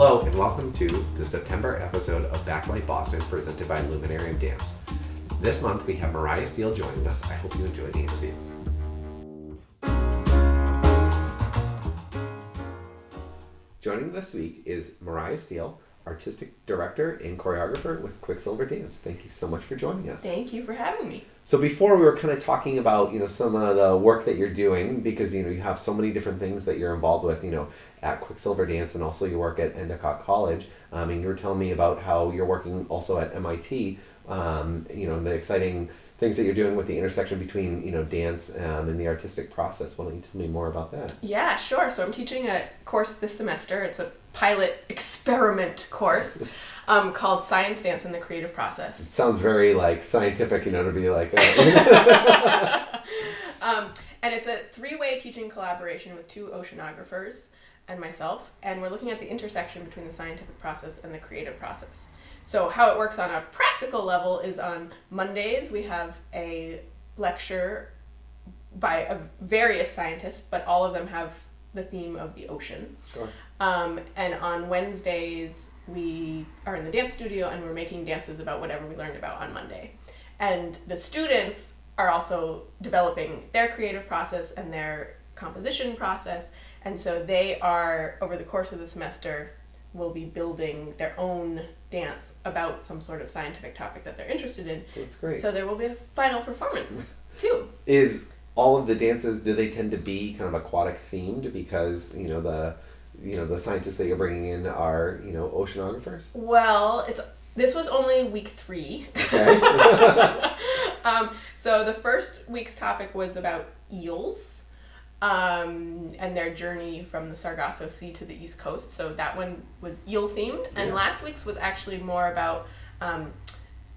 Hello and welcome to the September episode of Backlight Boston presented by Luminarium Dance. This month we have Mariah Steele joining us. I hope you enjoy the interview. Joining this week is Mariah Steele, Artistic Director and Choreographer with Quicksilver Dance. Thank you so much for joining us. Thank you for having me. So before we were kind of talking about, some of the work that you're doing, because, you have so many different things that you're involved with, at Quicksilver Dance, and also you work at Endicott College. And you were telling me about how you're working also at MIT, the exciting things that you're doing with the intersection between, dance and the artistic process. Why don't you tell me more about that? Yeah, sure. So I'm teaching a course this semester. It's a pilot experiment course called Science, Dance, and the Creative Process. It sounds very scientific, to be like... And it's a 3-way teaching collaboration with 2 oceanographers and myself, and we're looking at the intersection between the scientific process and the creative process. So how it works on a practical level is on Mondays we have a lecture by various scientists, but all of them have the theme of the ocean. Sure. And on Wednesdays we are in the dance studio and we're making dances about whatever we learned about on Monday. And the students are also developing their creative process and their composition process, and so they are, over the course of the semester, will be building their own dance about some sort of scientific topic that they're interested in. That's great. So there will be a final performance too. Is all of the dances, do they tend to be kind of aquatic themed because the scientists that you're bringing in are oceanographers? Well, this was only week 3. Okay. So the first week's topic was about eels and their journey from the Sargasso Sea to the East Coast. So that one was eel themed. And last week's was actually more about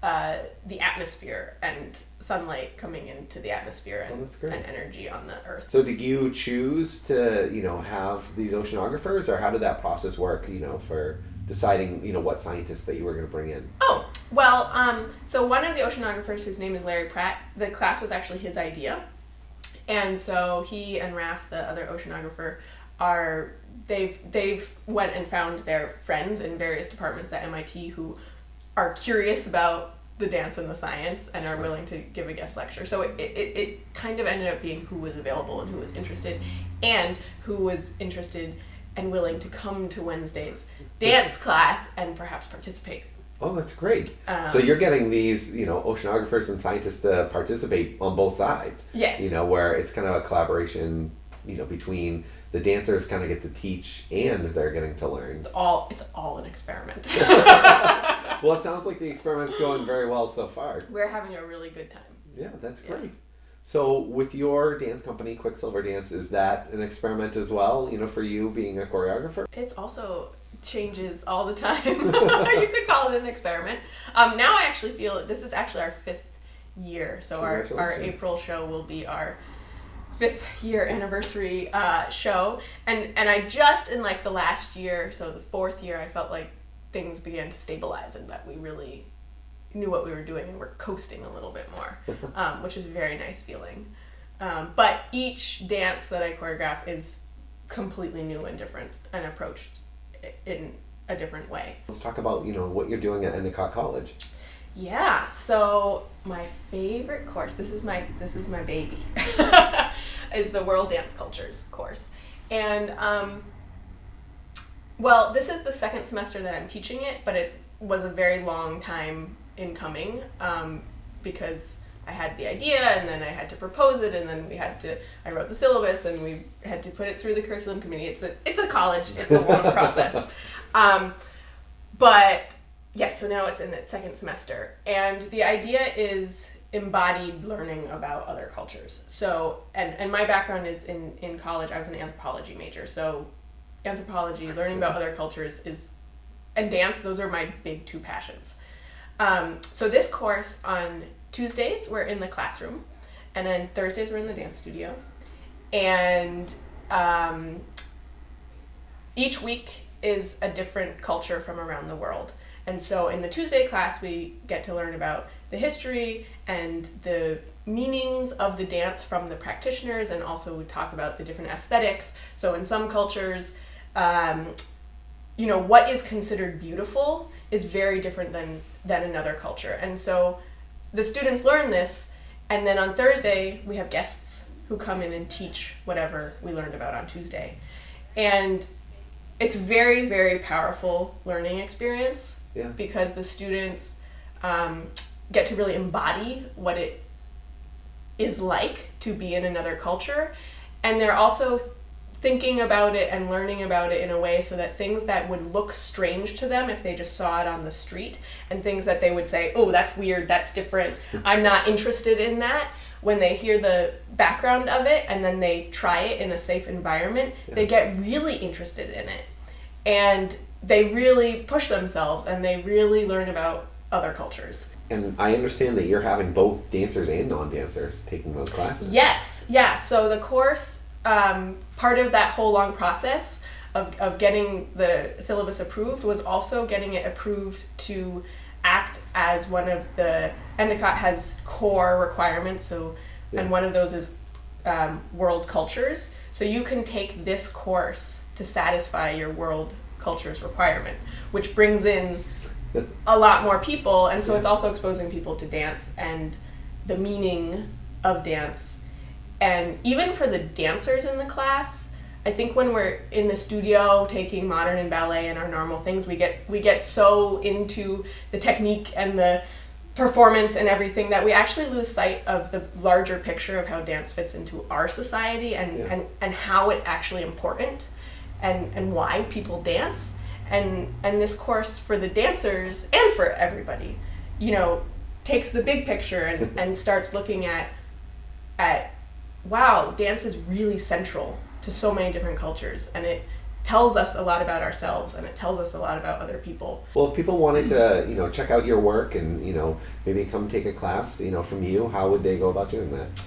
the atmosphere and sunlight coming into the atmosphere and energy on the Earth. So did you choose to, have these oceanographers, or how did that process work, for deciding, what scientists that you were going to bring in? Oh, well, so one of the oceanographers, whose name is Larry Pratt, the class was actually his idea. And so he and Raf, the other oceanographer, they've went and found their friends in various departments at MIT who are curious about the dance and the science and are willing to give a guest lecture. So it kind of ended up being who was available and who was interested, and who was interested and willing to come to Wednesday's dance class and perhaps participate. Oh, that's great. So you're getting these, oceanographers and scientists to participate on both sides. Yes. Where it's kind of a collaboration, between the dancers kind of get to teach and they're getting to learn. It's all an experiment. Well, it sounds like the experiment's going very well so far. We're having a really good time. Yeah, that's great. Yeah. So with your dance company, Quicksilver Dance, is that an experiment as well, for you being a choreographer? It's also changes all the time. You could call it an experiment. Now I actually feel this is actually our 5th year. So our April show will be our 5th year anniversary show. And I just in the last year, so the 4th year, I felt like things began to stabilize and that we really knew what we were doing and we're coasting a little bit more, which is a very nice feeling. But each dance that I choreograph is completely new and different and approached in a different way. Let's talk about, what you're doing at Endicott College. Yeah, so my favorite course, this is my baby, is the World Dance Cultures course. And, well, this is the 2nd semester that I'm teaching it, but it was a very long time in coming, because I had the idea and then I had to propose it and then I wrote the syllabus and we had to put it through the curriculum committee. It's a college, it's a long process. But yes, so now it's in its 2nd semester, and the idea is embodied learning about other cultures. So, and my background is in college, I was an anthropology major. So anthropology, learning about other cultures and dance, those are my big 2 passions. So this course, on Tuesdays we're in the classroom, and then Thursdays we're in the dance studio, and each week is a different culture from around the world. And so in the Tuesday class we get to learn about the history and the meanings of the dance from the practitioners, and also we talk about the different aesthetics. So in some cultures what is considered beautiful is very different than another culture. And so the students learn this, and then on Thursday we have guests who come in and teach whatever we learned about on Tuesday. And it's very, very powerful learning experience because the students get to really embody what it is like to be in another culture. And they're also thinking about it and learning about it in a way so that things that would look strange to them if they just saw it on the street, and things that they would say, oh, that's weird, that's different, I'm not interested in that, when they hear the background of it and then they try it in a safe environment, they get really interested in it. And they really push themselves and they really learn about other cultures. And I understand that you're having both dancers and non-dancers taking those classes. Yes, yeah. So the course, part of that whole long process of getting the syllabus approved was also getting it approved to act as one of the, Endicott has core requirements, and one of those is world cultures. So you can take this course to satisfy your world cultures requirement, which brings in a lot more people, and so it's also exposing people to dance and the meaning of dance. And even for the dancers in the class, I think when we're in the studio taking modern and ballet and our normal things, we get so into the technique and the performance and everything that we actually lose sight of the larger picture of how dance fits into our society and how it's actually important and why people dance. And this course for the dancers and for everybody, takes the big picture and starts looking at wow, dance is really central to so many different cultures, and it tells us a lot about ourselves, and it tells us a lot about other people. Well, if people wanted to, check out your work and, maybe come take a class, from you, how would they go about doing that?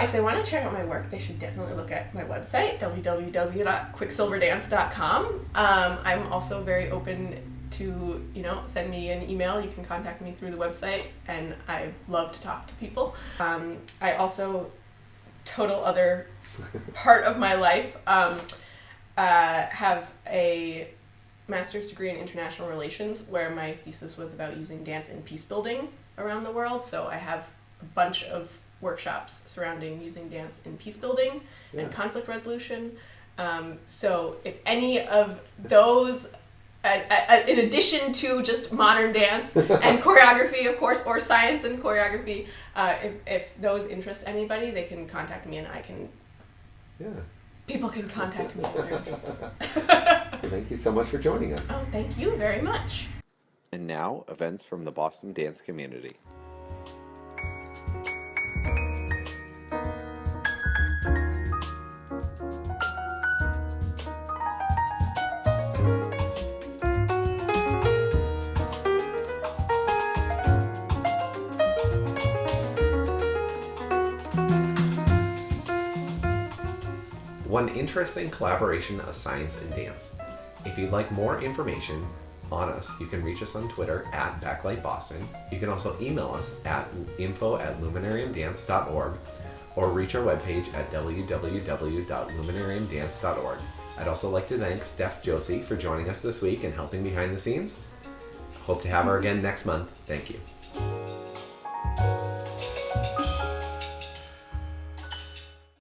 If they want to check out my work, they should definitely look at my website, www.quicksilverdance.com. I'm also very open to, send me an email. You can contact me through the website, and I love to talk to people. I also, total other part of my life, have a master's degree in international relations where my thesis was about using dance in peace building around the world. So I have a bunch of workshops surrounding using dance in peace building and conflict resolution. So if any of those, in addition to just modern dance and choreography, of course, or science and choreography, if those interest anybody, they can contact me, and I can. Yeah. People can contact me if they're interested. Thank you so much for joining us. Oh, thank you very much. And now, events from the Boston dance community. One interesting collaboration of science and dance. If you'd like more information on us, you can reach us on Twitter at Backlight Boston. You can also email us at info@luminariumdance.org or reach our webpage at www.luminariumdance.org. I'd also like to thank Steph Josie for joining us this week and helping behind the scenes. Hope to have her again next month. Thank you.